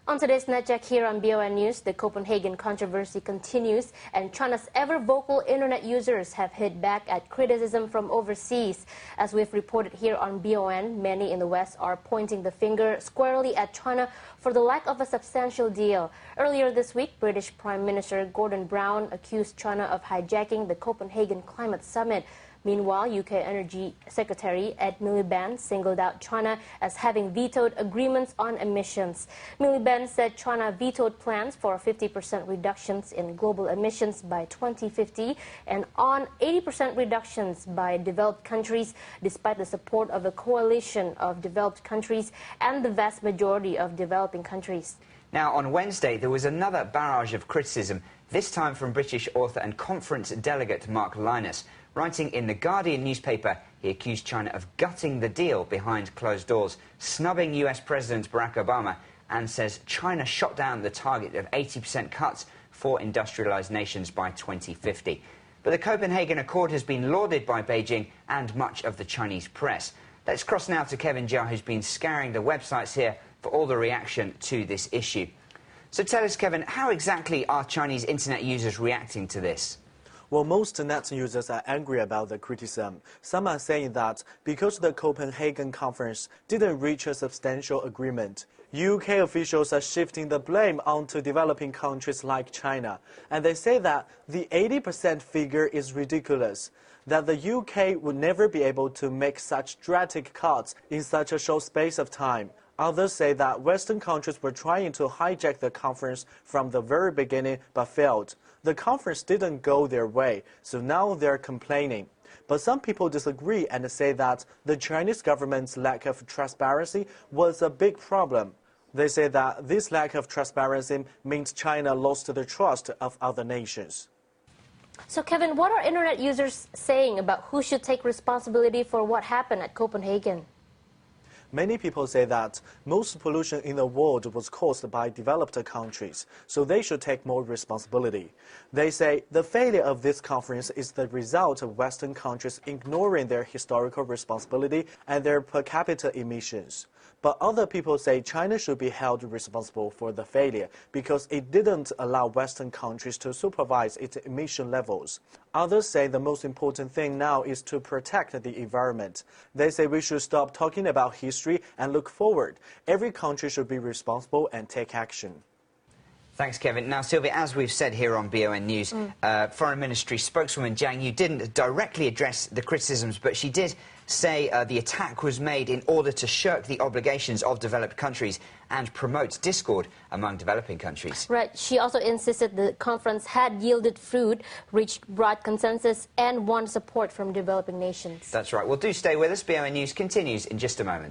On today's NetCheck here on BON News, the Copenhagen Controversy continues, and China's ever-vocal internet users have hit back at criticism from overseas. As we've reported here on BON, many in the West are pointing the finger squarely at China for the lack of a substantial deal. Earlier this week, British Prime Minister Gordon Brown accused China of hijacking the Copenhagen Climate Summit. Meanwhile, UK Energy Secretary Ed Miliband singled out China as having vetoed agreements on emissions. Miliband said China vetoed plans for 50% reductions in global emissions by 2050 and on 80% reductions by developed countries, despite the support of a coalition of developed countries and the vast majority of developing countries. Now, on Wednesday, there was another barrage of criticism, this time from British author and conference delegate Mark Lynas. Writing in The Guardian newspaper, he accused China of gutting the deal behind closed doors, snubbing US President Barack Obama, and says China shot down the target of 80% cuts for industrialized nations by 2050. But the Copenhagen Accord has been lauded by Beijing and much of the Chinese press. Let's cross now to Kevin Jia, who's been scouring the websites here for all the reaction to this issue. So tell us, Kevin, how exactly are Chinese internet users reacting to this? Well, most net users are angry about the criticism. Some are saying that because the Copenhagen conference didn't reach a substantial agreement, UK officials are shifting the blame onto developing countries like China. And they say that the 80% figure is ridiculous, that the UK would never be able to make such drastic cuts in such a short space of time. Others say that Western countries were trying to hijack the conference from the very beginning but failed. The conference didn't go their way, so now they're complaining. But some people disagree and say that the Chinese government's lack of transparency was a big problem. They say that this lack of transparency means China lost the trust of other nations. So, Kevin, what are internet users saying about who should take responsibility for what happened at Copenhagen? Many people say that most pollution in the world was caused by developed countries, so they should take more responsibility. They say the failure of this conference is the result of Western countries ignoring their historical responsibility and their per capita emissions. But other people say China should be held responsible for the failure because it didn't allow Western countries to supervise its emission levels. Others say the most important thing now is to protect the environment. They say we should stop talking about history and look forward. Every country should be responsible and take action. Thanks, Kevin. Now, Sylvia, as we've said here on BON News, Foreign Ministry spokeswoman Zhang Yu didn't directly address the criticisms, but she did say the attack was made in order to shirk the obligations of developed countries and promote discord among developing countries. Right. She also insisted the conference had yielded fruit, reached broad consensus, and won support from developing nations. That's right. Well, do stay with us. BON News continues in just a moment.